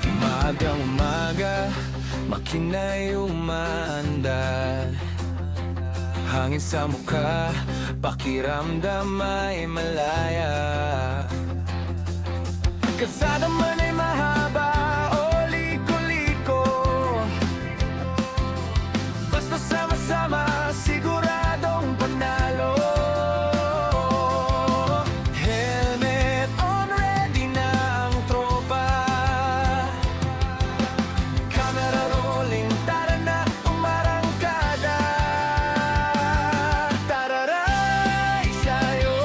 Umagang umaga, makina'y umaandar. Hangin sa mukha, pakiramdam ay malaya. Kalsada man ay mahaba o liko-liko, basta sama-sama siguradong panalo. Helmet on, ready na ang tropa. Camera rolling, tara na umarangkada. Tararay sa'yo,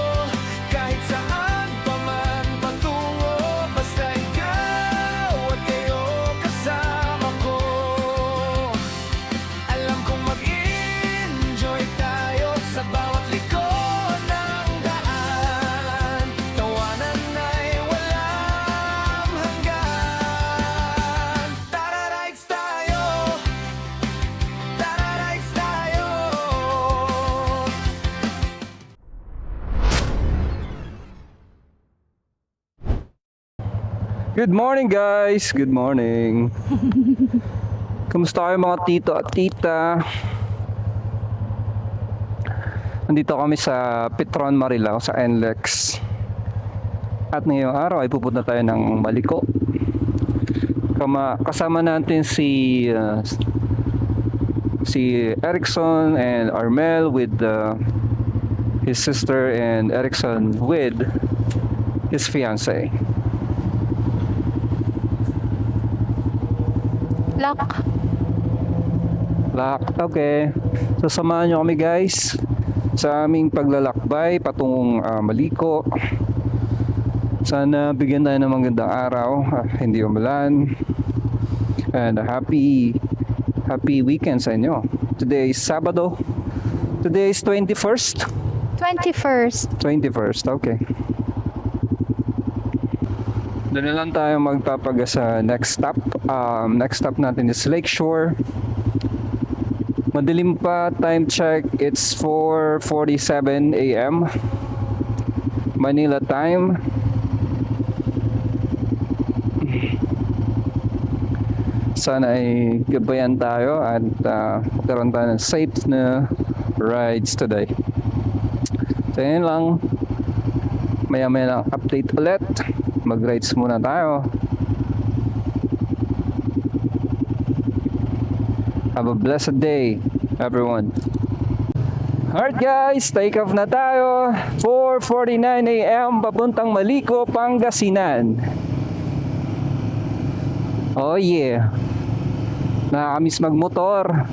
kahit saan pa man patungo, basta ikaw at kayo kasama ko. Alam kong mag-enjoy tayo sa bawat liko ng daan. Tawanan ay walang hanggan. Tara rides tayo, tara rides tayo. Good morning guys! Good morning! Kamusta kayo mga tito at tita? Nandito kami sa Petron Marilao sa NLEX. At ngayong araw ay pupunta tayo ng Maliko. Kasama natin si Erickson and Armel with his sister, and Erickson with his fiancé. Lock. Okay. So samahan nyo kami guys sa aming paglalakbay patungong Maliko. Sana bigyan tayo ng magandang araw, hindi umulan, and happy weekend sa inyo. Today is Sabado. Today is 21st. 21st. Okay. Doon na lang tayo magpapaga sa next stop. Next stop natin is Lakeshore. Madilim pa, time check, it's 4:47 AM Manila time. Sana ay gabayan tayo at magkaroon tayo ng safe na rides today. So yun lang, maya lang update ulit. Mag-rides muna tayo. Have a blessed day, everyone. Alright guys, take off na tayo. 4:49 AM papuntang Maliko, Pangasinan. Oh yeah. Nakakamiss magmotor.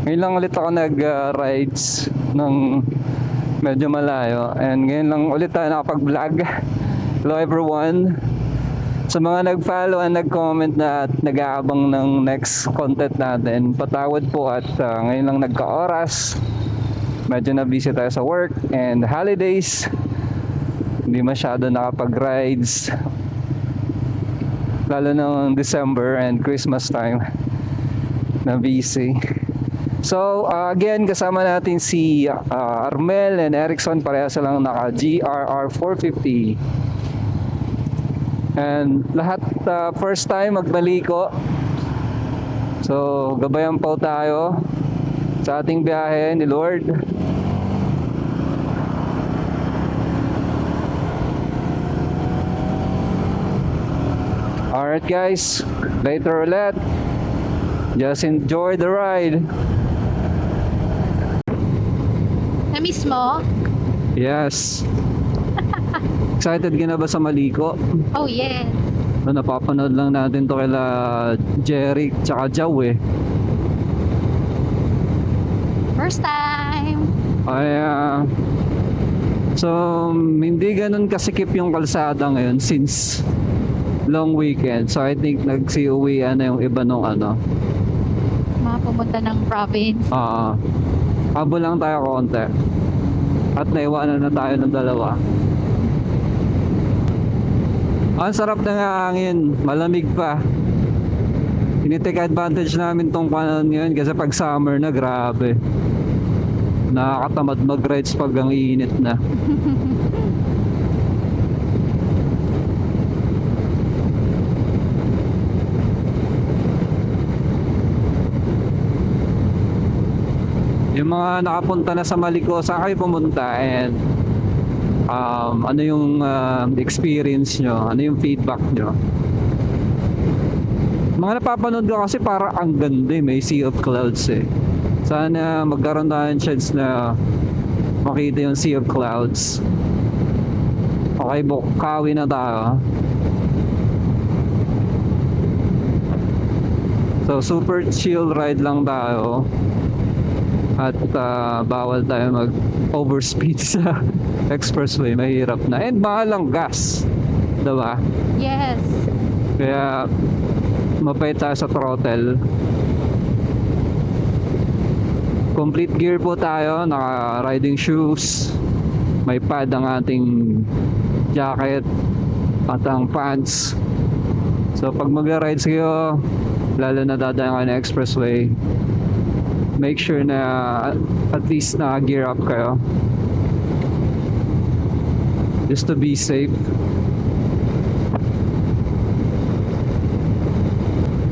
Ngayon lang ulit ako nag-rides ng medyo malayo. And ngayon lang ulit tayo nakapag-vlog. Hello everyone. Sa mga nag-follow and nag-comment na at nag-aabang ng next content natin, patawad po at ngayon lang nagka-oras. Medyo na-busy tayo sa work and holidays. Hindi masyado nakapag-rides. Lalo ng December and Christmas time. Na-busy. So again, kasama natin si Armel and Erickson. Parehas lang naka GRR 450. And lahat first time magbaliko. So gabayan po tayo sa ating biyahe ni Lord. Alright guys, later ulit. Just enjoy the ride. Na-miss mo? Yes. Excited ka na ba sa Maliko? Oh, yes. Napapanood lang natin to kila Jeric tsaka Jaw eh. First time. Ay, so hindi ganun kasikip yung kalsada ngayon since long weekend. So I think nagsiuwian na yung iba nung Mga pumunta ng province. Habol lang tayo konti. At naiwanan na tayo ng dalawa. Ang sarap ng hangin, malamig pa. Tinitake advantage namin tong kanan ngayon kasi pag summer na, grabe. Nakakatamad mag-rides pag ang init na. Yung mga nakapunta na sa Maliko, saan kayo pumunta and ano yung experience nyo? Ano yung feedback nyo? Mga napapanood ko kasi para ang ganda eh. May sea of clouds eh. Sana magkaroon tayo ng chance na makita yung sea of clouds. Okay, Bukawi na tayo. So super chill ride lang tayo. At bawal tayo mag-overspeed sa expressway. Mahirap na. And mahal ang gas. Diba? Yes. Kaya mapait tayo sa throttle. Complete gear po tayo. Naka-riding shoes. May pad ang ating jacket. At ang pants. So pag mag-rides kayo, lalo na dadaan kayo ng expressway, make sure na at least naka-gear up kayo just to be safe.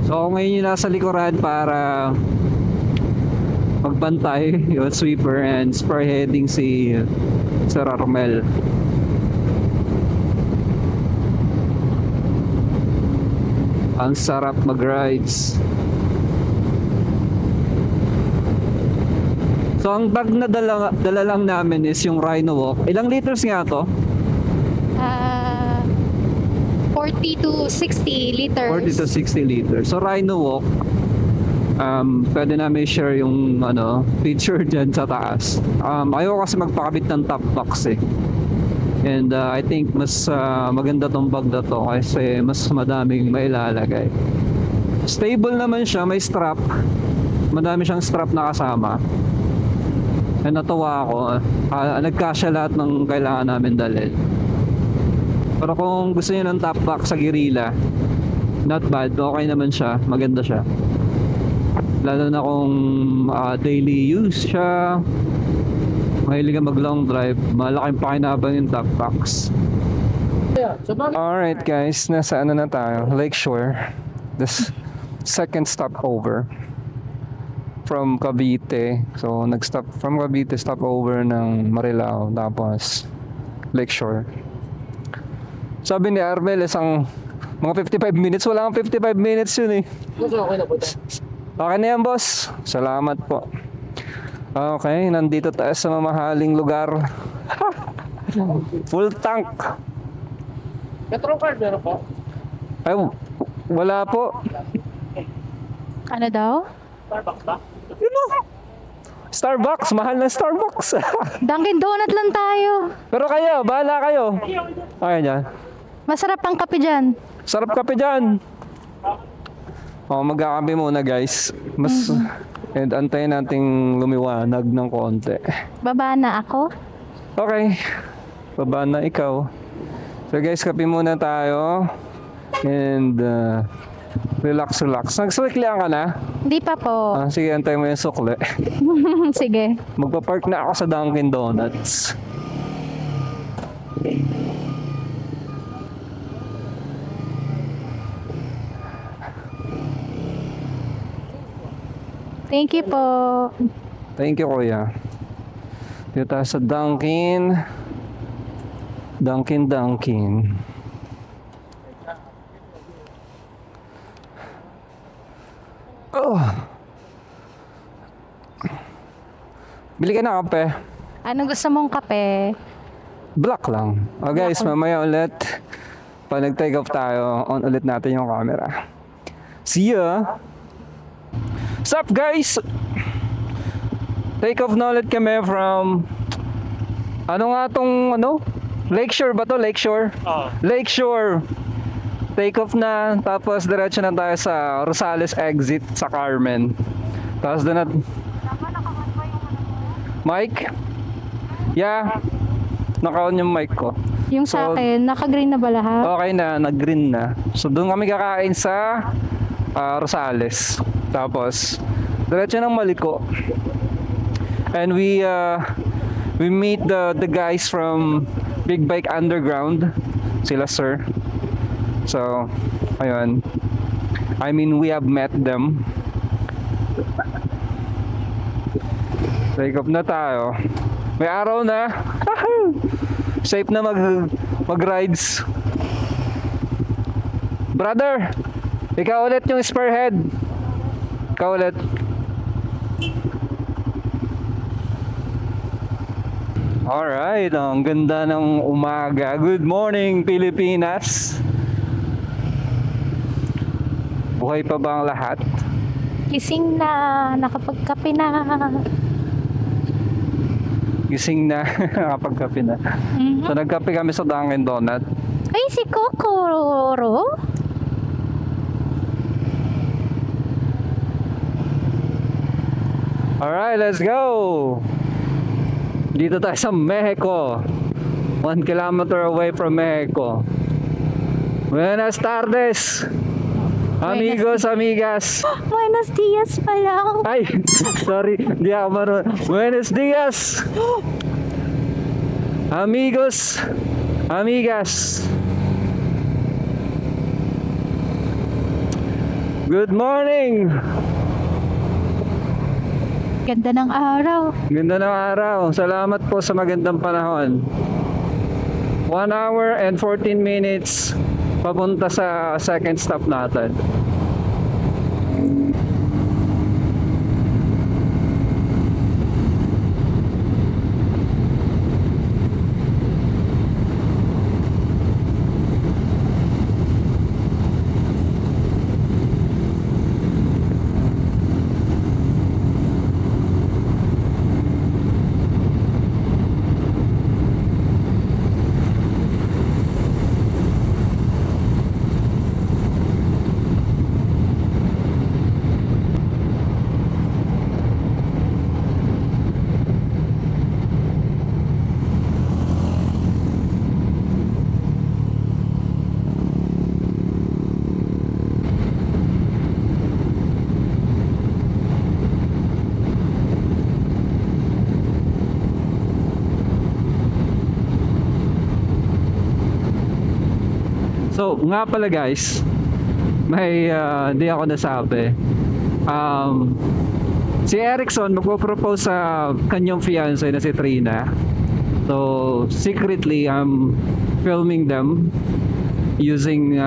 So ako ngayon yung nasa likuran para magbantay yung sweeper and spearheading si Sir Armel. Ang sarap mag-rides. So ang bag na dala lang namin is yung Rhino Walk. Ilang liters nga to? 40 to 60 liters. 40 to 60 liters. So Rhino Walk, pwede namin share yung picture dyan sa taas. Ayoko kasi magpakabit ng top box eh. And I think mas maganda tong bag na to kasi mas madaming mailalagay. Stable naman siya, may strap. Madami siyang strap na kasama. And natuwa ako, nagkasya lahat ng kailangan namin dalhin. Pero kung gusto niyo ng top box sa Guerrilla, not bad, okay naman siya, maganda siya. Lalo na kung daily use siya, mahilig ka mag long drive, malaking pakinabang yung top box. Alright guys, nasa na tayo, Lakeshore. This second stopover from Cavite. So nag-stop from Cavite, stopover ng Marilao, tapos Lakeshore. Sabi ni Armel, isang mga 55 minutes. Wala kang 55 minutes yun eh. Okay na po ito. Okay na yan, boss. Salamat po. Okay, nandito tayo sa mamahaling lugar. Full tank. Petrol card meron po? Ay, wala po. Ano daw? Starbucks ba? Yun o. Starbucks, mahal na Starbucks. Dunkin Donut lang tayo. Pero kayo, bahala kayo. Okay dyan. Masarap ang kape dyan. Sarap kape dyan. Magkakape muna guys. And antayin nating lumiwanag ng konti. Baba na ako. Okay. Baba na ikaw. So guys, kape muna tayo. And relax. Nagsuklihan ka na? Hindi pa po. Sige, antayin mo yung sukli. Sige. Magpa-park na ako sa Dunkin Donuts. Thank you po. Thank you, kuya. Dito tayo sa Dunkin. Oh. Bili ka na kape. Anong gusto mong kape? Black lang. Guys, mamaya ulit. Pag nag-take off tayo, on ulit natin yung camera. See ya! What's up, guys? Take off na ulit kami from... Lakeshore ba to? Lakeshore? Oo. Lakeshore! Take off na, tapos diretso na tayo sa Rosales exit sa Carmen. Tapos doon na... Mic? Yeah. Naka-on yung mic ko. Yung sa So, akin, naka-green na ba lahat? Okay na, nag-green na. So doon kami kakain sa Rosales. Tapos diretso ng Maliko. And we meet the guys from Big Bike Underground. Sila sir. So, ayun. I mean, we have met them. Take off na tayo. May araw na. Safe na mag-rides. Brother, ikaw ulit yung spearhead. Ikaw ulit. Alright, ang ganda ng umaga. Good morning, Pilipinas. Buhay pa ba ang lahat? Gising na, nakapagkape na. Gising na, nakapagkape na. Mhm. So nagkape kami sa Dunkin' Donut. Ay, si Kokoro. Alright, let's go! Dito tayo sa Mexico. 1 kilometer away from Mexico. Buenas tardes! Amigos, amigas! Buenos dias pa lang. Ay, sorry, di ako marunong. Buenos dias! Amigos, amigas! Good morning! Ganda ng araw. Ganda ng araw. Salamat po sa magandang panahon. 1 hour and 14 minutes papunta sa second stop natin. So, nga pala guys, may di ako nasabi. Si Erickson magpo-propose sa kanyang fiancé na si Trina. So, secretly, I'm filming them using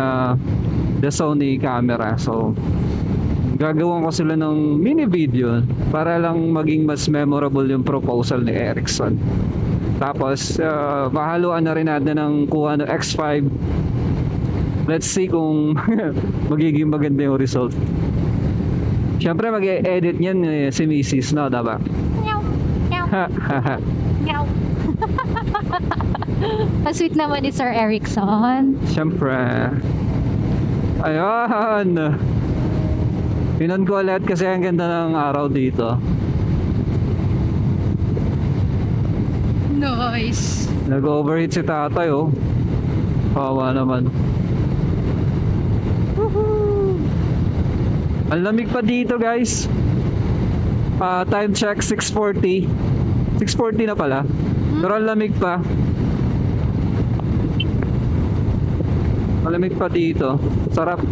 the Sony camera. So, gagawin ko sila ng mini video para lang maging mas memorable yung proposal ni Erickson. Tapos, mahaluan na rin natin ng kuha ng X5. Let's see kung magiging maganda yung result. Siyempre mag-e-edit niyan si Mrs. no, diba? Meow. Meow. Meow. Ang-sweet naman ni Sir Erickson. Siyempre. Ayan. Pinon ko ulit kasi ang ganda ng araw dito. Nice. Nag-overheat si tatay oh. Kawawa naman. Ang lamig pa dito guys. Time check 6:40. 6:40 na pala. Pero ang lamig pa. Malamig pa dito. Sarap.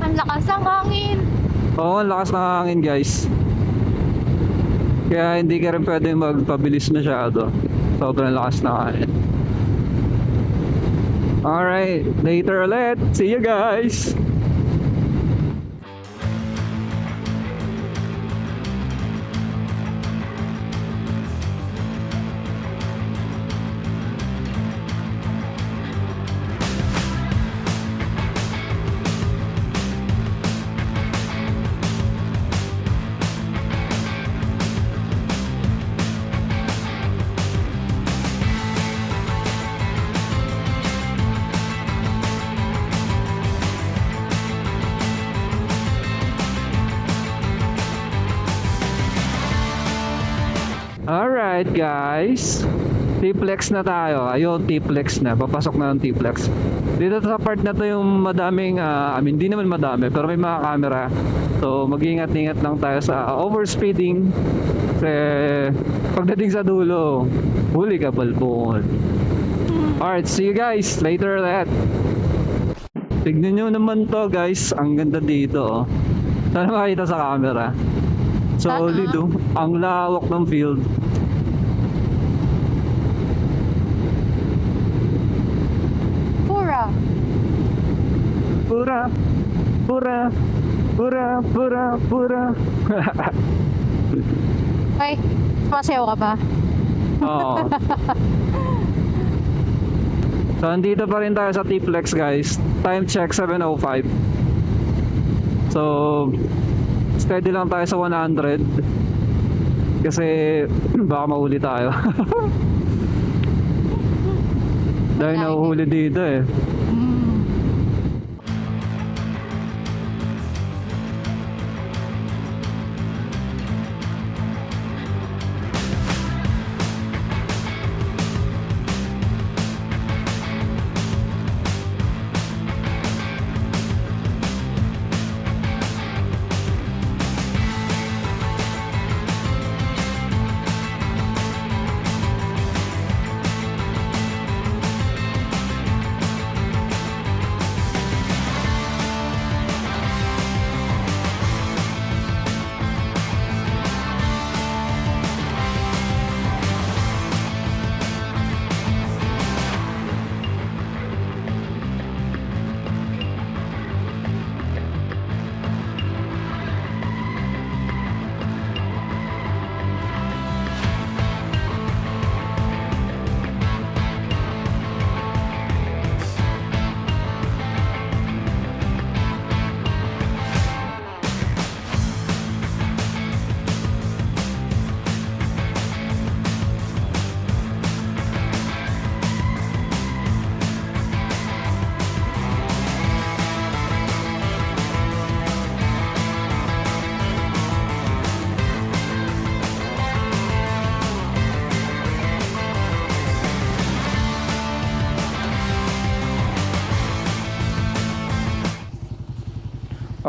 Ang lakas ng hangin. Oo, ang lakas ng hangin guys. Kaya hindi ka rin pwede magpabilis masyado. Sobrang lakas ng hangin. Alright, later ulit. See you guys! Alright guys, T-Flex na tayo. Ayun, T-Flex na. Papasok na ng T-Flex. Dito sa part na to yung madaming, hindi naman madami, pero may mga camera. So, mag-ingat-ingat lang tayo sa overspeeding. Kasi, pagdating sa dulo, huli ka balbon. Alright, see you guys later that. Tignan nyo naman to guys. Ang ganda dito. Oh. Sana makita sa camera. Solid oh. Ang lawak ng field. Pura. Pura, pura, pura, pura, pura. Ay, masayaw ka ba? Oo. So, andito pa rin tayo sa T-Flex guys. Time check 7:05. So, steady lang tayo sa 100. Kasi, baka mahuli tayo. Dahil nahuhuli dito eh.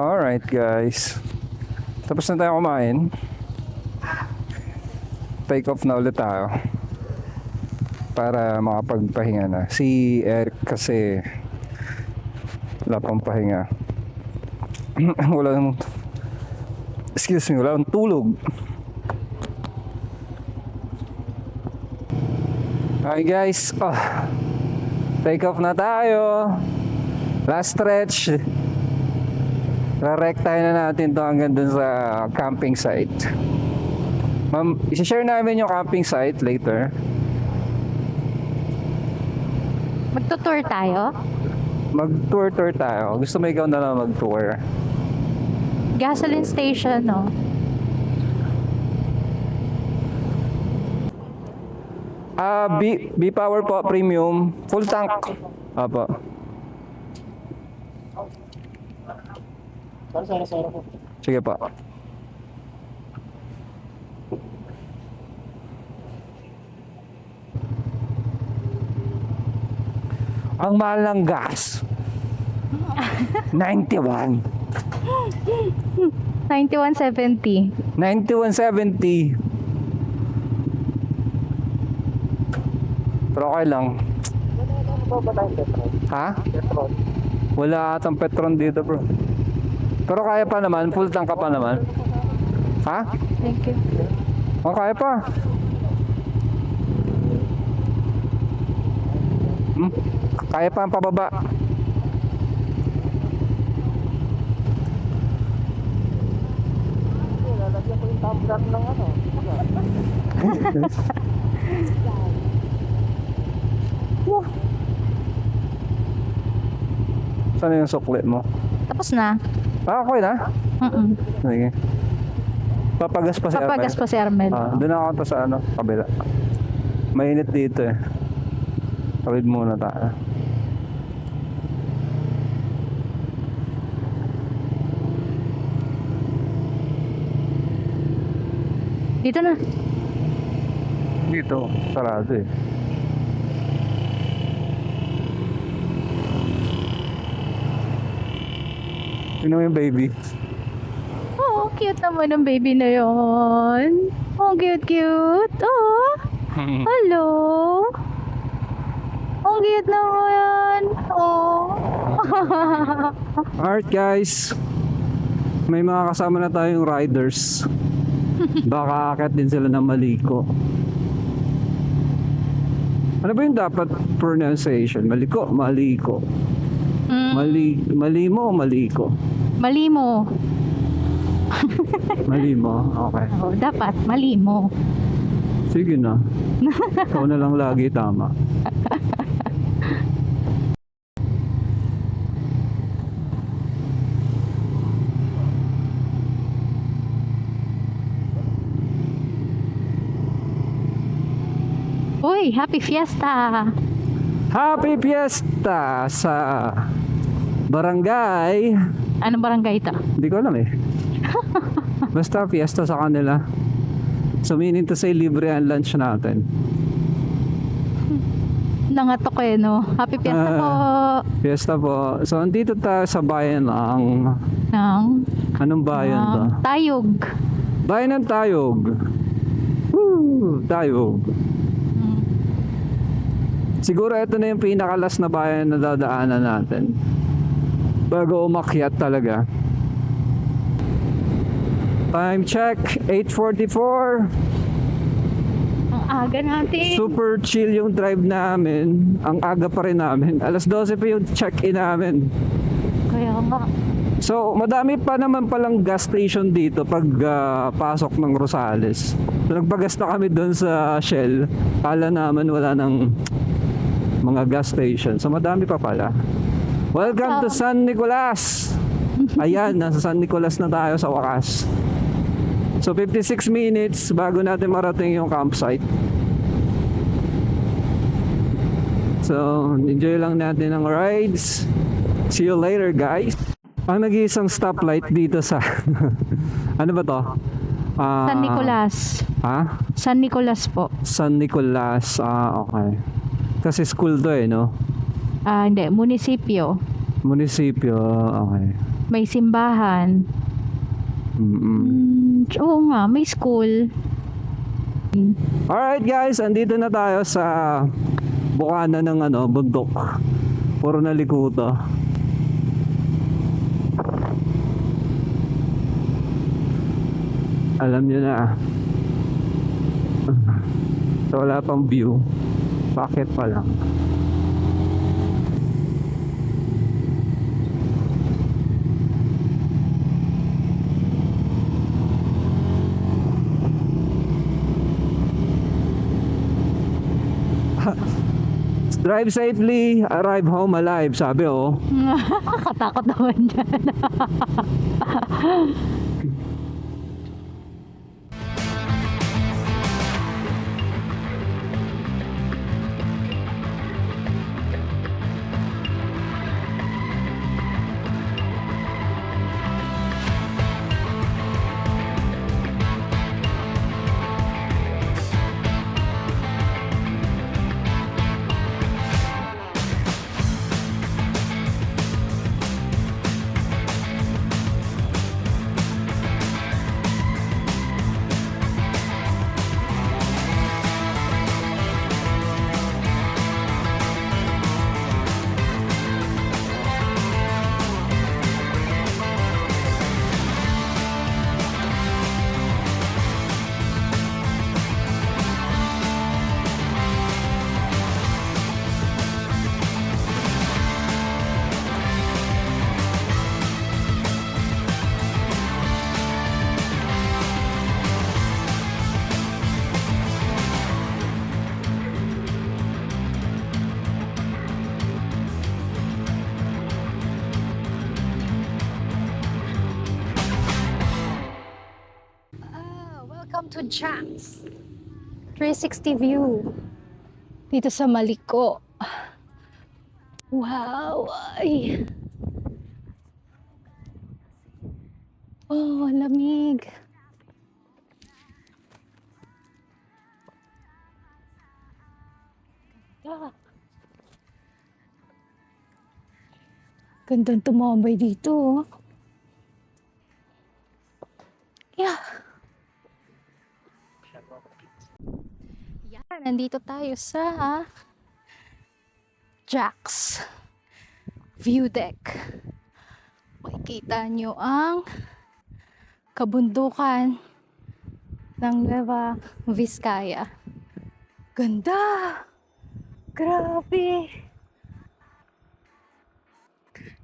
Alright guys. Tapos na tayo kumain. Take off na ulit tayo. Para makapagpahinga na. Si Eric kasi wala pang pahinga. Wala nang wala nang tulog. Hi guys. Take off na tayo. Last stretch. Rarektahin na natin to hanggang dun sa camping site. Ma'am, isi-share namin yung camping site later. Magtutour tayo? Mag-tour tayo. Gusto mo ikaw na lang mag-tour? Gasoline station, no? B-Power po, premium. Full tank. Apo. Sara po. Sige pa. Ang mahal ng gas. 91. 9170. 9170. Pero okay lang. Ano ba tayong petrol? Ha? Petrol. Wala atang petron dito bro. Pero kaya pa naman, full tank ka pa naman. Ha? Thank you. Oh, kaya pa. Kaya pa ang pababa. Lalagyan ko yung tumbler ng ano. Saan yung sukli mo? Tapos na. Okay na? Sige. Papagas pa si Armel. Papagas pa si Armel. Doon ako to sa ano, kabila. Mainit dito eh. Tawid muna tayo. Dito na. Dito, sarado eh. Tingnan mo yung baby. Oh, cute naman ang baby na yon. Oh, cute. Oh, hello. Oh, cute naman. Oh. Alright guys, may mga kasama na tayong riders. Baka akit din sila ng maliko. Ano ba yung dapat pronunciation? Maliko, maliko. Mm, Malimo o maliko? malimo. Malimo, okay. Oh, dapat malimo. Sige na. Ikaw na lang lagi tama. Uy, happy fiesta. Happy Fiesta sa barangay. Anong barangay ito? Hindi ko alam eh. Basta fiesta sa kanila. So meaning to say libre ang lunch natin. Nangatok eh, no? Happy fiesta po. Fiesta po. So andito tayo sa bayan ng... Ng Anong bayan to? Tayog. Bayan ng Tayog. Woo! Tayog. Mm. Siguro ito na yung pinakalas na bayan na dadaanan natin. Bago umakyat talaga. Time check, 8:44. Ang aga natin. Super chill yung drive namin. Ang aga pa rin namin. Alas 12 pa yung check-in namin. Kaya nga. So, madami pa naman palang gas station dito pag pasok ng Rosales. So, nagpagas na kami doon sa Shell. Kala naman wala ng mga gas station. So, madami pa pala. Welcome to San Nicolas! Ayan, nasa San Nicolas na tayo sa wakas. So, 56 minutes bago natin marating yung campsite. So, enjoy lang natin ang rides. See you later, guys! Ang nag-iisang stoplight dito sa... ano ba to? San Nicolas. Ha? San Nicolas po. San Nicolas. Okay. Kasi school to eh, no? Hindi. Munisipyo. Munisipyo. Okay. May simbahan. Oo nga. May school. Alright guys, andito na tayo sa bukana ng bundok. Puro na likuto. Alam nyo na. So, wala pang view. Bakit pa lang? Drive safely, arrive home alive, sabi oh. Katakot naman dyan. Welcome to Jack's 360 view dito sa Maliko. Wow! Ay. Oh, lamig. Gandang tumambay dito. Yeah. Yan, nandito tayo sa Jack's View Deck. Makikita nyo ang kabundukan ng Nueva Vizcaya. Ganda! Grabe!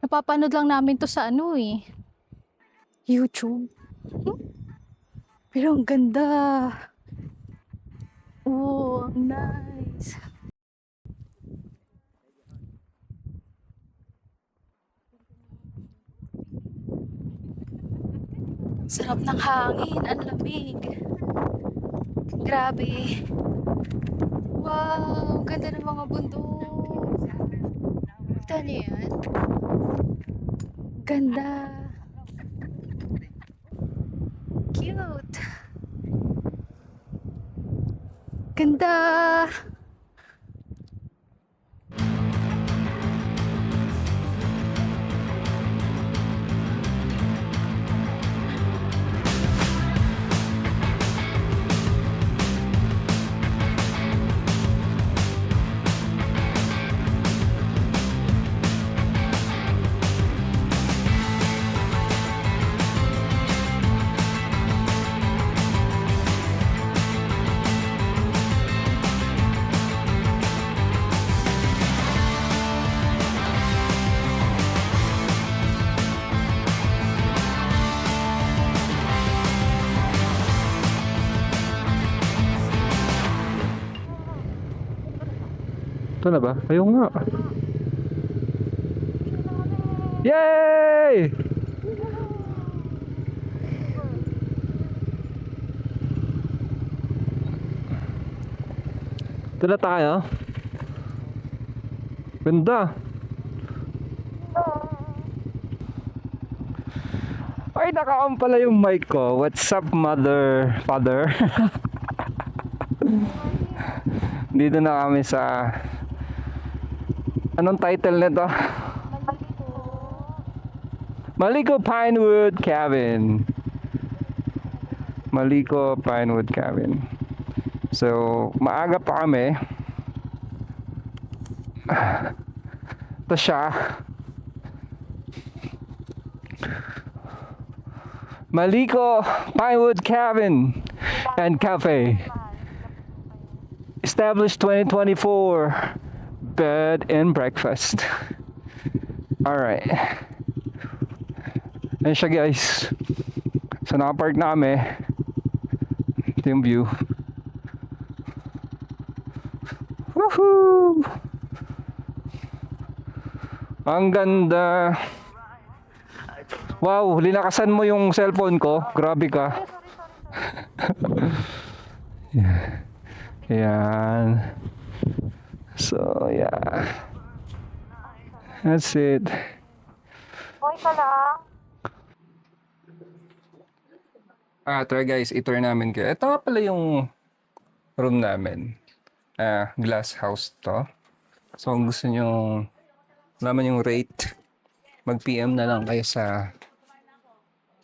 Napapanood lang namin to sa YouTube. Pero ang ganda! Oh, ang nice! Sarap ng hangin, ang lamig. Grabe. Wow, ganda ng mga bundok. Kita niyo yan? Ganda. Cute. Ganda. Ito na ba? Ayun nga. Yay! Ito na tayo. Ganda. Ay, naka-on pala yung mic ko. What's up, father? Dito na kami sa... Anong title nito? Maliko Pinewood Cabin. Maliko Pinewood Cabin. So, maaga pa kami. Ito siya. Maliko Pinewood Cabin and Cafe. Established 2024. Bed and breakfast. Alright. Ayan siya guys. So nakapark na kami. Ito yung view. Woohoo! Ang ganda. Wow, linakasan mo yung cellphone ko. Grabe ka. Yan. So, yeah. That's it. Okay ka lang. Tara guys, i-tour namin kayo. Ito nga pala yung room namin. Glass house to. So, kung gusto nyo naman yung rate, mag-PM na lang kayo sa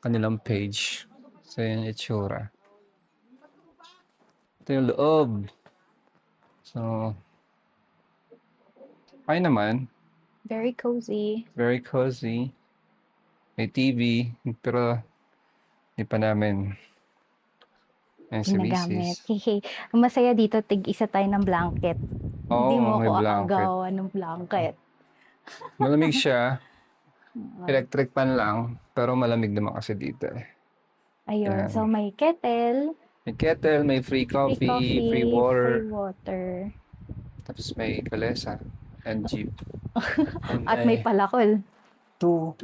kanilang page. So, yun yung itsura. Ito yung loob. So, ay naman. Very cozy. Very cozy. May TV. Pero, hindi pa namin. Ayan si Ginagamit. Mrs. Hehe. Ang masaya dito, tig-isa tayo ng blanket. Oo, Hindi mo may ako blanket. aagawan ng blanket. Malamig siya. Electric fan lang. Pero malamig naman kasi dito eh. Ayun. Ayan. So, may kettle, May kettle, may free coffee, free free water. water. Tapos may kalesa and jeep. At may palakol. two.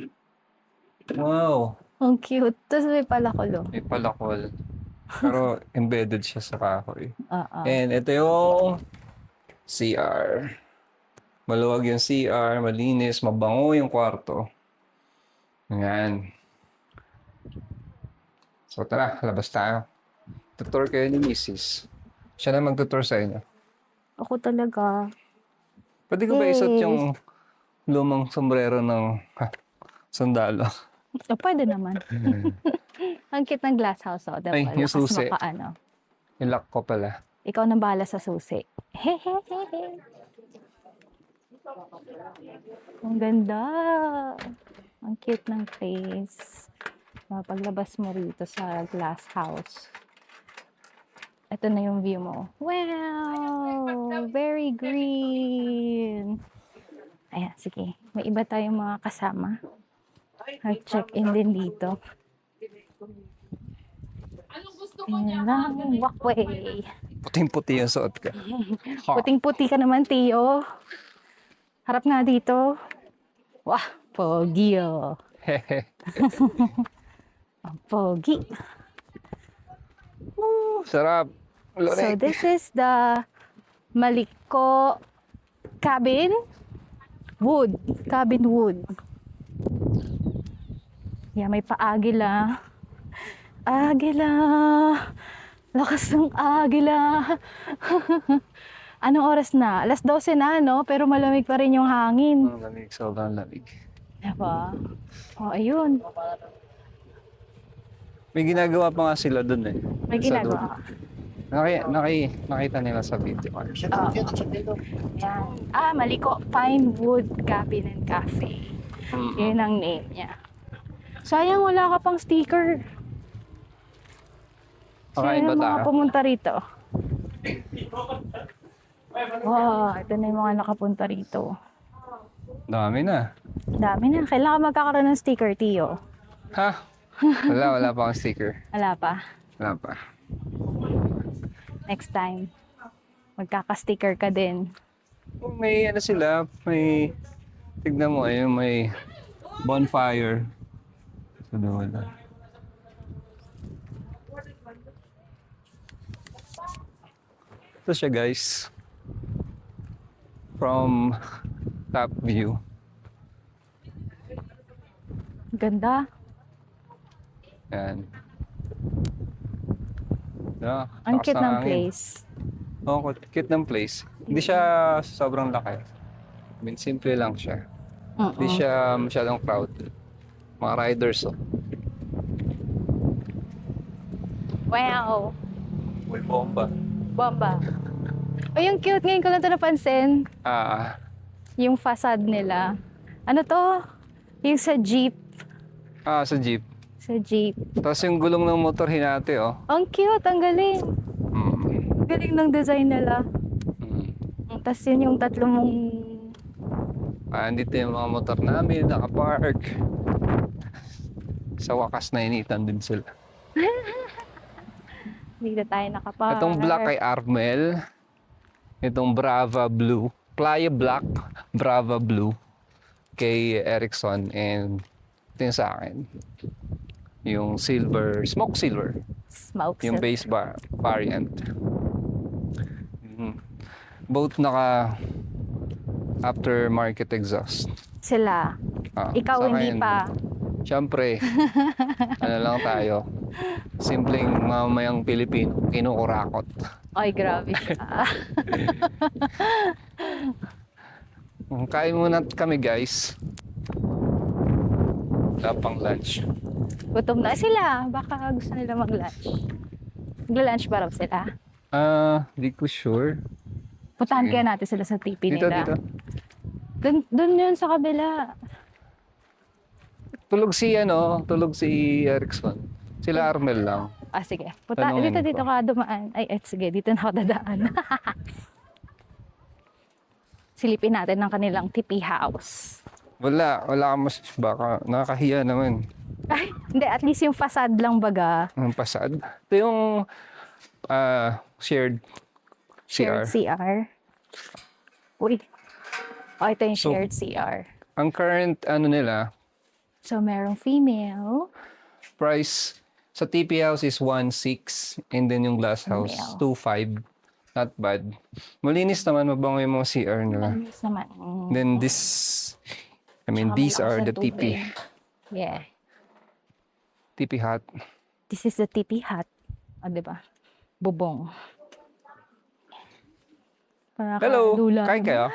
Wow. Ang cute. Tapos may palakol. Oh. May palakol. Pero embedded siya sa kahoy. Oo. And ito yung CR. Maluwag yung CR, malinis, mabango yung kwarto. Ayan. So tara, labas tayo. Tutor kayo ni Mrs. Siya na magtutur sa inyo. Ako talaga. Pwede ko ba Yay. isot yung lumang sombrero ng sundalo? O, pwede naman. Ang cute ng glass house, oh. Diba? Ay, yung Lakas susi. makaano. Yung lock ko pala. Ikaw nang bahala sa susi. Hehehehe. Ang ganda. Ang cute ng place. Paglabas mo rito sa glass house. Ito na yung view mo. Wow! Very green. Ayan, sige. May iba tayong mga kasama. Check-in din dito. Ayan lang, walkway. Puting-puti yung suot ka. Puting-puti ka naman, Tio. Harap nga dito. Wah, pogi oh. Hehe. Ang pogi. Sarap. So Lorek. this is the Maliko cabin. Wood. Cabin wood. Yeah, may pa-agila. Agila. Lakas ng agila. Anong oras na? Alas 12 na, no? Pero malamig pa rin yung hangin. Ang lamig, sobrang lamig. Diba? O, ayun. May ginagawa pa nga sila dun eh. May Sa ginagawa. Nakita nila sa video. Yan. Maliko. Pine Wood Cabin and Cafe. Yun ang name niya. Sayang wala ka pang sticker. Pakain Sino ba yung mga tayo? pumunta rito? Wow, ito na yung mga nakapunta rito. Dami na. Dami na. Kailangan magkakaroon ng sticker, Tio. Ha? Wala pa akong sticker. Wala pa. Wala pa. Next time. Magkaka-sticker ka din. May ano sila, may tignan mo ayun, may bonfire. So wala. Ito siya guys. From top view. Ganda. Yan. Yeah, Ang lakas cute ng ng hangin. place. Oo, cute ng place. Hindi siya sobrang laki. I mean, simple lang siya. Hindi siya masyadong crowded. Mga riders, oh. Wow. May bomba. Bomba. Oh, yung cute. Ngayon ko lang ito napansin. Yung facade nila. Ano to? Yung sa jeep. Sa jeep. Sa jeep. Tapos yung gulong ng motor hinati, oh. Ang cute. Ang galing. Mm. Galing ng design nila. Mm. Tapos yun yung tatlong Andito yung mga motor namin, nakapark. Sa wakas na initan din sila. dito tayo nakapark. Itong black kay Armel. Itong Brava Blue. Playa Black, Brava Blue. Kay Erickson. And ito yung sa akin. Yung silver, smoke silver. Smoke Yung silver. base variant. Both naka aftermarket exhaust. Sila. Ikaw sa hindi akin, pa. Siyempre, ano lang tayo. Simpleng mamayang Pilipino, kinukurakot. Ay, grabe siya. Kain muna kami guys. Wala pang lunch. Gutom na sila. Baka gusto nila mag-lunch. Mag-lunch ba raw sila? Di ko sure. Puntahan Sige. kaya natin sila sa tipi Dito, nila. dito. Doon yun sa kabila. Tulog si Erickson. Sila Armel lang. Sige. Tanungin Dito ko. ka dumaan. Sige. Dito na ako dadaan. Silipin natin ang kanilang tipi house. Wala ka mas, baka nakakahiya naman. Ay, hindi. At least yung facade lang baga. Ang pasad. Ito yung shared CR. Shared CR. Uy. Ito yung So, shared CR. Ang current nila, So, merong female. price sa TP house is 1.6 and then yung glass house Wow. 2.5. Not bad. Malinis naman, mabango yung mga CR nila. Malinis naman. Then Tsaka these malakas are ang the TP. tubig. Yeah. TP hut. This is the tipi hut. Diba? Bubong. Hello! Lula. Kain kayo?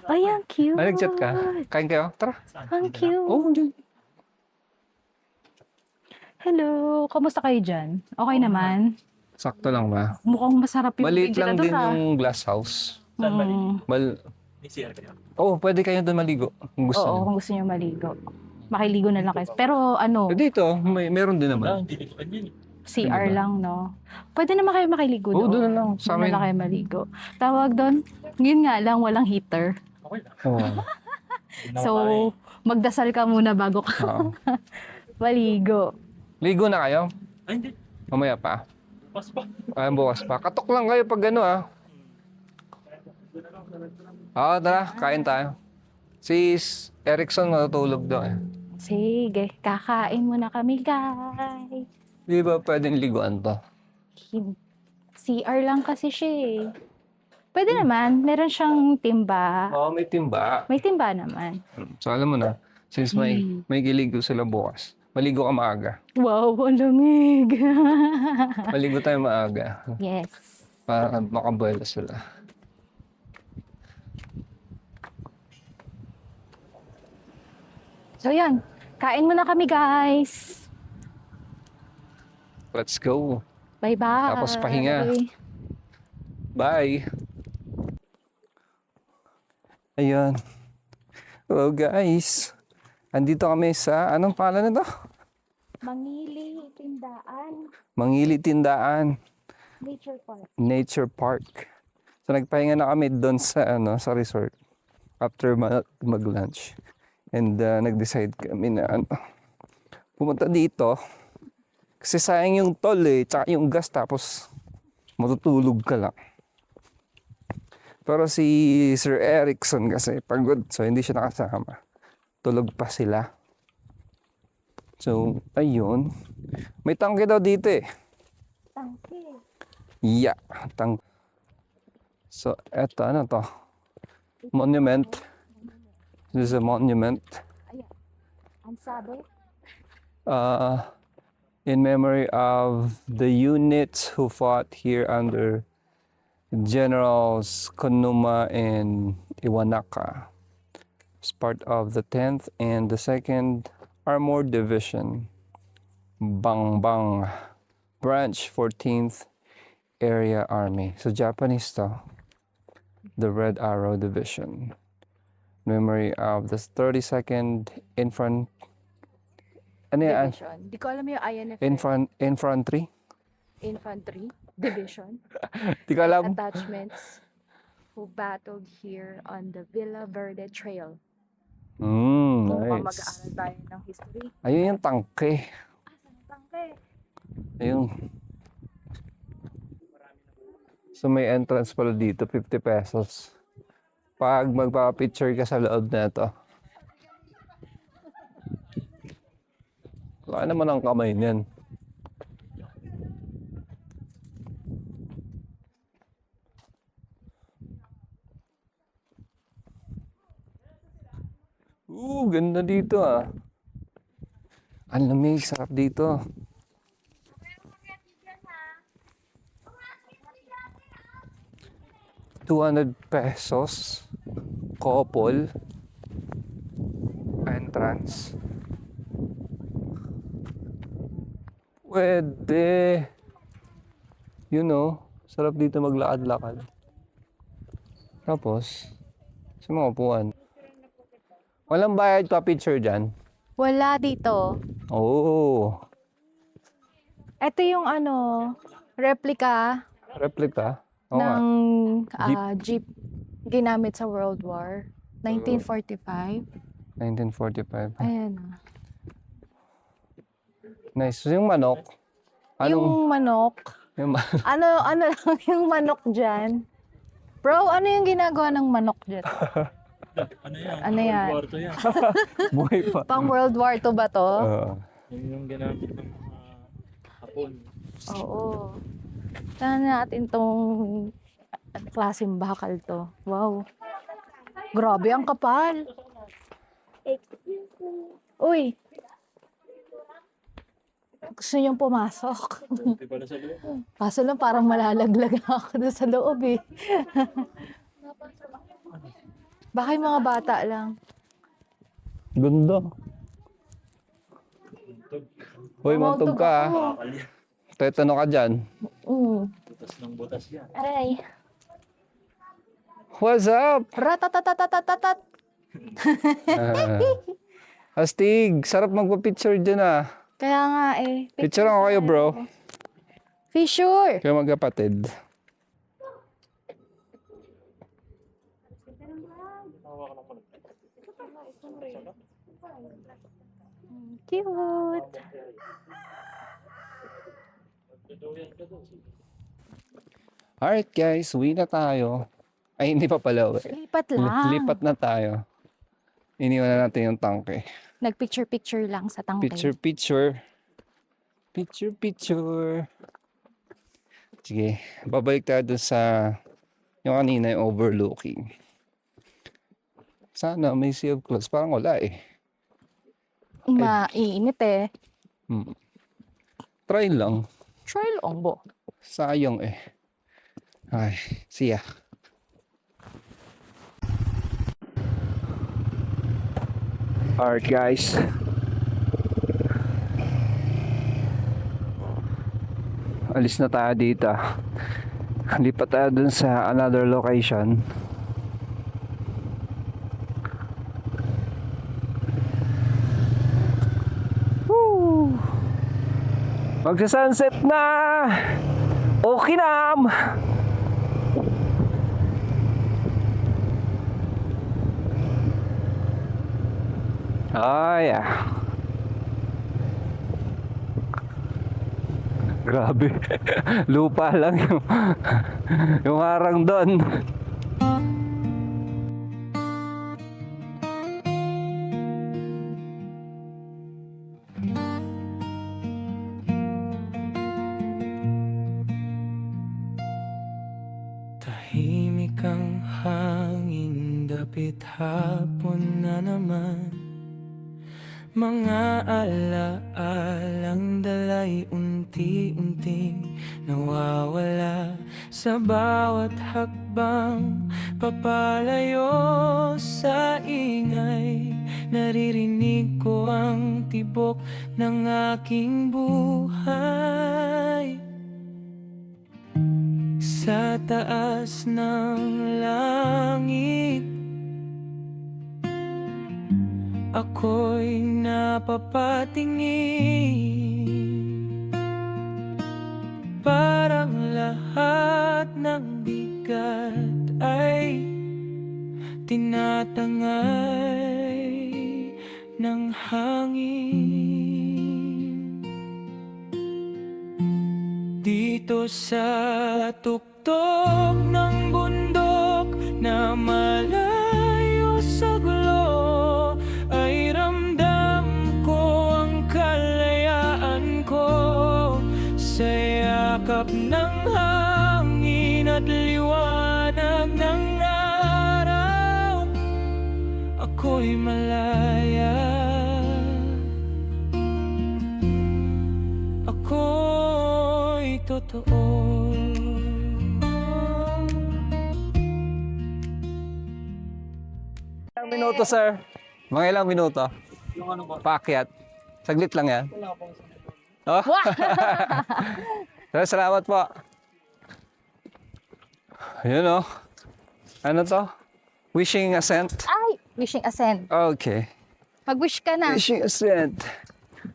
Ay, ang cute. Ay, nag-chat ka? Kain kayo? Tara. Ang cute. Oh, hindi. Hello, kamusta kayo dyan? Okay naman? Sakto lang ba? Mukhang masarap yung Maliit lang ventilador, din ah. yung glass house. Mm, Pwede kayo doon maligo kung gusto oo, niyo. kung gusto niyo maligo. Makiligo na lang kayo. Pero ano, Dito, meron din naman. CR lang, no? Pwede naman kayo makiligo Oo, doon. doon na lang. Sa Doon na amin. lang kayo maligo. Tawag doon, yun nga lang, walang heater. Oo. So, magdasal ka muna bago ka Oo. maligo. Ligo na kayo? Ay, hindi. Mamaya pa. Pas pa. Ay, bukas pa. Katok lang kayo pag ano ah. Oo, tara. Kain tayo. Si Erickson matutulog daw eh. Sige, kakain muna kami, guys. Di ba pwedeng liguan to? CR lang kasi siya eh. Pwede naman, meron siyang timba. Oo, may timba. May timba naman. So alam mo na, since may giligo sila bukas, maligo ka maaga. Wow, ang lamig. Maligo tayo maaga Yes. para makabuela sila. So yan, kain muna kami, guys. Let's go. Bye-bye. Tapos pahinga. Bye! Ayan. Hello guys. Andito kami sa, anong pangalan na to? Mangili, tindaan, Mangili Tindaan nature park. Nature Park. So nagpahinga na kami doon sa sa resort after mag-lunch. And nag-decide kami na pumunta dito kasi sayang yung toll eh, tsaka yung gas tapos matutulog ka lang. Pero si Sir Erickson kasi pagod, so hindi siya nakasama. Tulog pa sila. So, ayun. May tangke daw dito eh. Tangke. Yeah, So, eto, ano to? Monument. This is a monument. Ang sabi? In memory of the units who fought here under Generals Konuma and Iwanaka. As part of the 10th and the 2nd Armored Division, Bangbang Branch 14th Area Army. So Japanese to. The Red Arrow Division. Memory of the 32nd ano yan? Division. Di ko alam yung INF. Infantry? Infantry Division. Di ko alam. Attachments who battled here on the Villa Verde Trail. Mm, Kung nice. mag-aaral tayo ng history. Ayun yung tangke. Tangke. Ayun. So may entrance pala dito, 50 pesos. Pag magpapicture ka sa loob na ito. Wala naman ang kamay niyan. Ganda dito ah. Ang lamig, sarap dito. ₱200 couple entrance. Pwede. You know, sarap dito maglakad-lakad. Tapos, sa mga upuan. Walang bayad pa picture dyan. Wala dito. Oh, Ito yung replica replica. Oo nga. ng jeep ginamit sa World War. 1945. 1945. Ayan. Nice. So, yung manok. Yung manok. Yung Ano lang yung manok dyan? Bro, ano yung ginagawa ng manok dyan? Ano yan? Ano yan? Kwarto yan. buhay pa. Pang World War II ba to? Yun yung ginamit ng mga Hapon. Oo. Tignan natin tong klaseng bakal to. Wow. Grabe, ang kapal. Uy. Gusto niyong pumasok. Di ba na sa loob? Kaso lang parang malalaglag ako doon sa loob eh. Baka yung mga bata lang. Ganda. Hoy, mauntog ka ah. Bakal yan. Tetano ka dyan. Butas ng butas yan. Aray. What's up? Ratatatatatat. Astig, sarap magpa-picture dyan ah. Kaya nga eh. Picture ako kayo bro. Fisher. Kayo magkapatid. Cute. Alright guys, uwi na tayo. Ay, hindi pa pala uwi. Lipat lang. Lipat na tayo. Iniwan na natin yung tangke. Nagpicture-picture lang sa tangkay. Picture. Sige, babalik tayo dun sa yung kanina yung overlooking. Sana may sea of clouds. Parang wala eh. Mainit eh. Try lang. Try lang bo. Sayang eh. Ay, see ya. Alright guys. Alis na tayo dito. Lipat tayo dun sa another location. Woo! Magsa-sunset na! Okay na! Ay, grabe. Lupa lang yung harang doon. Tahimik ang hangin, dapit hapon na naman. Mga alaalang dalay unti-unting nawawala sa bawat hakbang papalayo sa ingay. Naririnig ko ang tibok ng aking buhay sa taas ng langit. Ako'y napapatingin, parang lahat ng bigat ay tinatangay ng hangin. Dito sa tuktok ng bundok na malayo sa gulo, ay ramdam ko ang kalayaan ko sa yakap ng hangin at liwanag ng araw. Ako'y malaya, ako'y totoo. Ilang minuto, sir? Mga ilang minuto? Yung ano ba? Paakyat. Saglit lang yan. Wala akong Oh? Sir, salamat po. Ayun oh. Ano to? Wishing ascent? Ay, wishing ascend. Okay. Mag-wish ka na. Wishing ascent.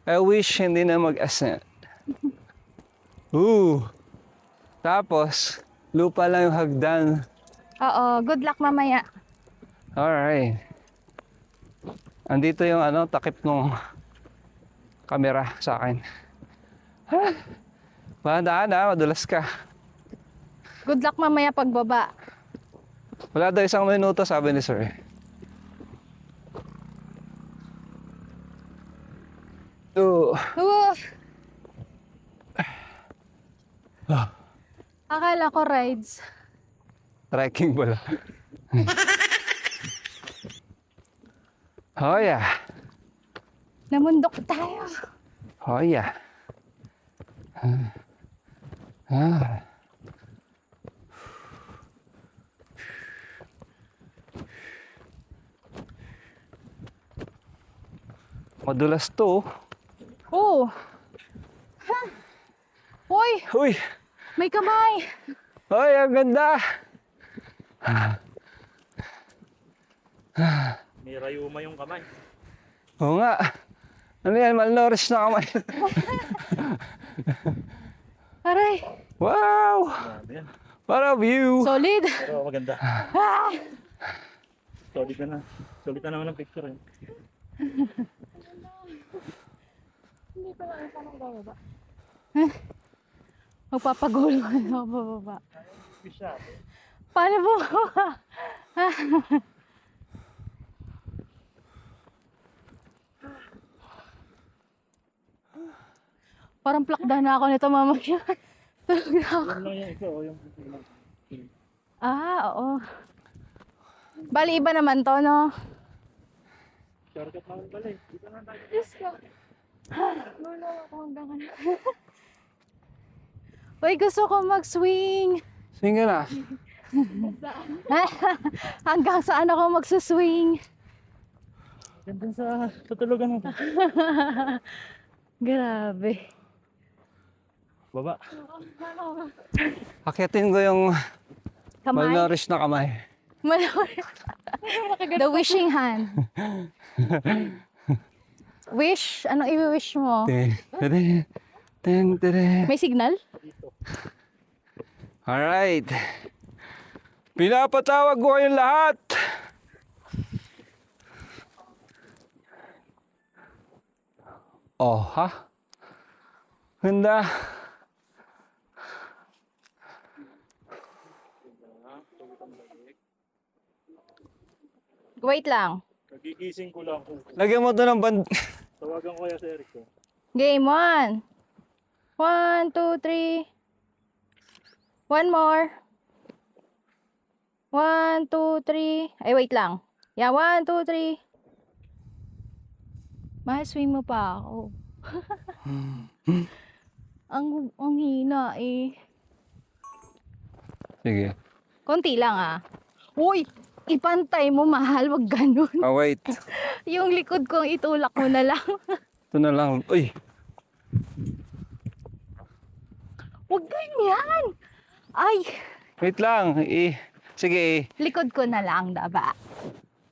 I wish hindi na mag-ascent. Ooh. Tapos, lupa lang yung hagdan. Oo, good luck mamaya. Alright. Andito yung ano, takip ng camera sa akin. Mahandaan ha, madulas ka. Good luck mamaya pagbaba. Wala daw 1 minuto, sabi ni sir. Oof. Akala ko rides. Trekking pala. Oh yeah. Namundok tayo. Oh yeah. Ah. Madulas to. Oh, Uy! Uy! May kamay! Uy, ang ganda! May rayuma yung kamay. Oo nga. Ano yan? Malnourished na kamay. Aray! Wow! Grabe yan. What a view! Solid! Pero maganda. Solid na na. Solid na naman ang picture eh. Magpapagulo na ako bababa. Fish shop. Paano po? Parang plakda na ako nito mamaya. Tulog na ako. Yan lang yung isa o yung Oo. Bali, iba naman to, no? shortcut naman pala eh. Dito na tayo. Diyos ko. Lolo ako hanggang ano. Uy, gusto ko mag-swing. Swing ka na. Hanggang saan ako magsuswing? Ganda sa tutulugan natin. Grabe. Baba. Akitin ko yung Kamay? malnourished na kamay. The wishing hand. Wish? Anong i-wish mo? May signal? Alright. Pinapatawag ko kayong lahat. Oh, ha? Ganda. Wait lang. Nagigising ko lang. Lagyan mo to ng band. Tawagan ko kaya si Eric ko. Game 1. 1, 2, 3. One more. 1, 2, 3. Ay, wait lang. Yeah, 1, 2, 3. Mahal-swing mo pa ako. ang hina eh. Sige. Konti lang ah. Uy! Ipantay mo, mahal. Wag ganun. Oh, wait. Yung likod kong itulak mo na lang. Ito na lang. Uy. Wag ganyan! Ay! Wait lang. Sige. Likod ko na lang, daba.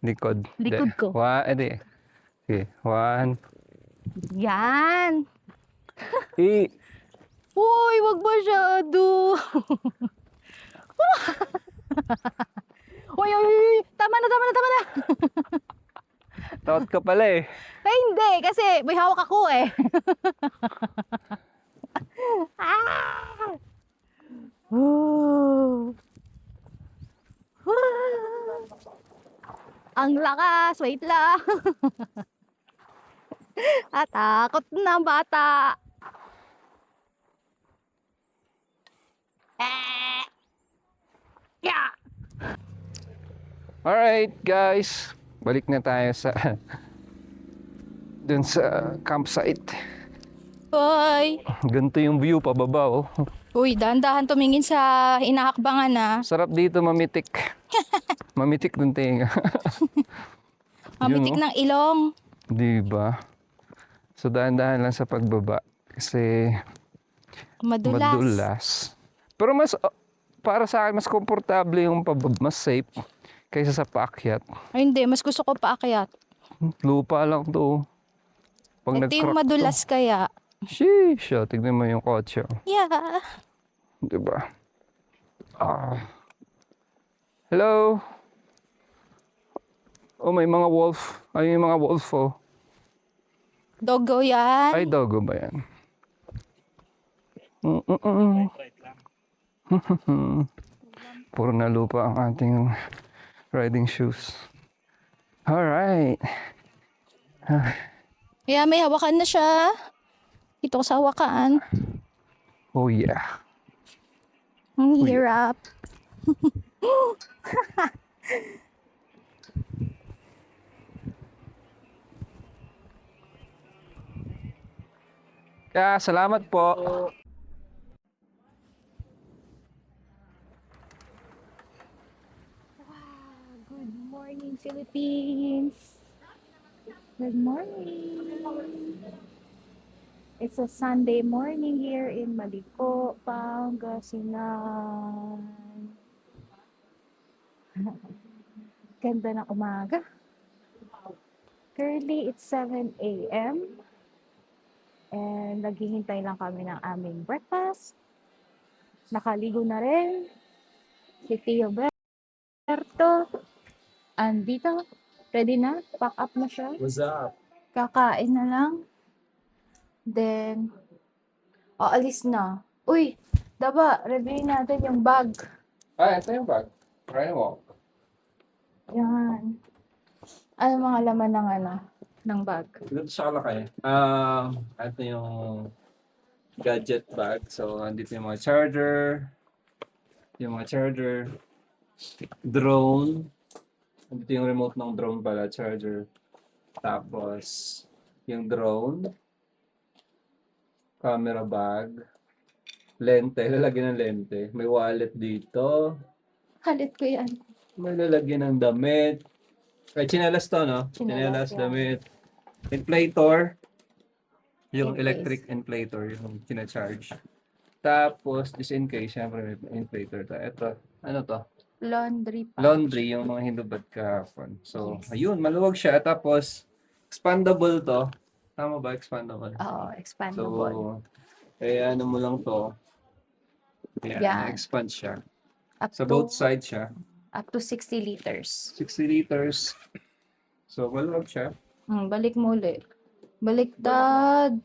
Likod. Likod ko. Edi. Sige. 1. Yan! I. Uy! Wag masyado! Uy! Tama na! Takot ka pala eh. Ay, hindi! Kasi may hawak ako eh. Ah! Oh. Ang lakas! Wait lang! Takot na bata! Yeah! Alright, guys. Balik na tayo sa dun sa campsite. Uy! Ganito yung view pababa, oh. Uy, dahan-dahan tumingin sa inahakbangan na. Sarap dito, mamitik. Mamitik ng tenga. Mamitik Yun, oh. ng ilong. Di ba? So dahan-dahan lang sa pagbaba kasi Madulas. madulas. Pero mas para sa akin mas komportable yung mas safe kaysa sa paakyat. Ay, hindi. Mas gusto ko paakyat. Lupa lang to. Pag Ito yung nag-crack madulas kaya. to. Sheesh, oh, tignan mo yung kotse. Oh. Yeah. Diba? Hello? Oh, may mga wolf. Ay, yung mga wolf, oh. Doggo yan. Ay, doggo ba yan? Right lang. Puro na lupa ang ating riding shoes. Alright. Kaya may hawakan na siya. Ito ko sa hawakan. Oh, yeah. Ang hirap. Kaya, salamat po. Good morning, Philippines. Good morning. It's a Sunday morning here in Maliko, Pangasinan. Ganda ng umaga. Currently, it's 7 a.m. And naghihintay lang kami ng aming breakfast. Nakaligo na rin. Si Tio Berto. Andito. Ready na? Pack up na siya. What's up? Kakain na lang. Then, aalis na. Uy, Daba, review natin yung bag. Ito yung bag. Try mo. Yan. Ano mga laman ng bag? Dito siya kalaki. Ito yung gadget bag. So, andito yung mga charger. Drone. Andito yung remote ng drone pala, charger. Tapos, yung drone. Camera bag. Lente, lalagyan ng lente. May wallet dito. Halit ko yan. May lalagyan ng damit. Ay, chinelas to, no? Tsinelas, Chinelas, yeah. damit. Inflator. Yung In electric inflator, yung kinacharge. Tapos, just in case, syempre may inflator to. Ito, ano to? Laundry pa. Laundry, yung mga hinubad kahapon. So, Yes. ayun, maluwag siya. Tapos, expandable to. Tama ba, expandable? Oo, expandable. So, kaya ano mo lang to. Ayan, Yan. na-expand siya. Up Sa to, both sides siya. up to 60 liters. 60 liters. So, maluwag siya. Balik mo ulit. Baliktad.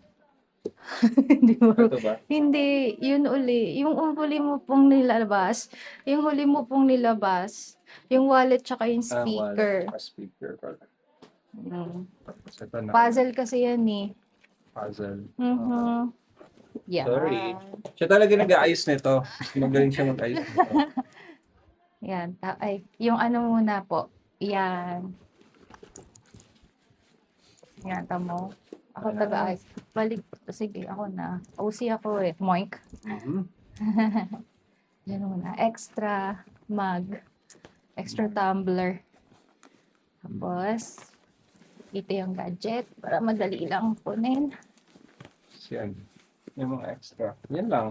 Hindi mo. Ito ba? Hindi, yun uli. Yung huli mo pong nilabas, yung wallet tsaka yung speaker. Speaker pala. Mm. Tapos ito na. Puzzle kasi yan eh. Puzzle. Mhm. Yan. Sorry. Siya talaga nag-aayos nito. Magaling siya mag-ayos nito. Yan. Ay, yung ano muna po. Yan. Yan, tamo. Ako Ayan. taga-ayos. Balik. Sige, ako na. OC ako eh. Moink. Mhm. Yan muna. Extra mug. Extra tumbler. Tapos, ito yung gadget para madali lang kunin. Yan. Yung mga extra. Yan lang.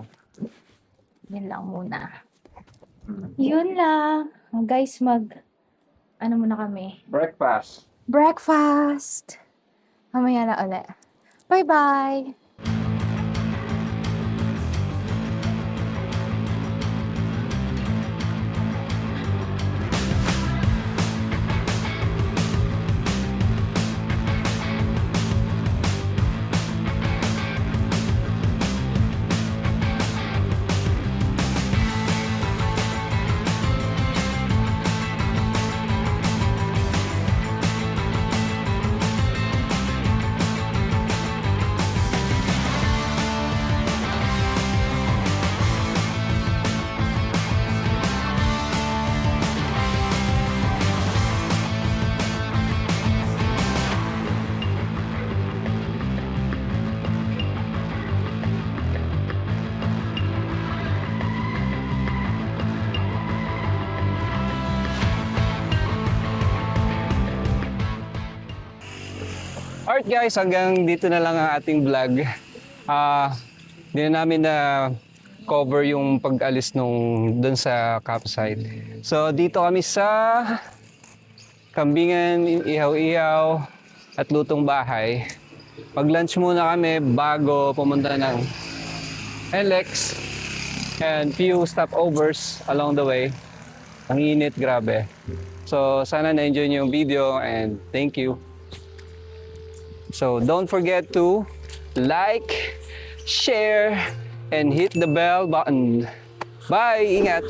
Yun lang muna. Yun lang. Guys, ano muna kami? Breakfast. Breakfast! Mamaya na ulit. Bye-bye! Alright guys, hanggang dito na lang ang ating vlog. Hindi na namin na cover yung pag-alis dun sa campsite. So dito kami sa Kambingan, Ihaw-Ihaw at Lutong Bahay. Mag-lunch muna kami bago pumunta ng LX and few stopovers along the way. Ang init, grabe. So sana na-enjoy niyo yung video and thank you. So don't forget to like, share, and hit the bell button. Bye! Ingat!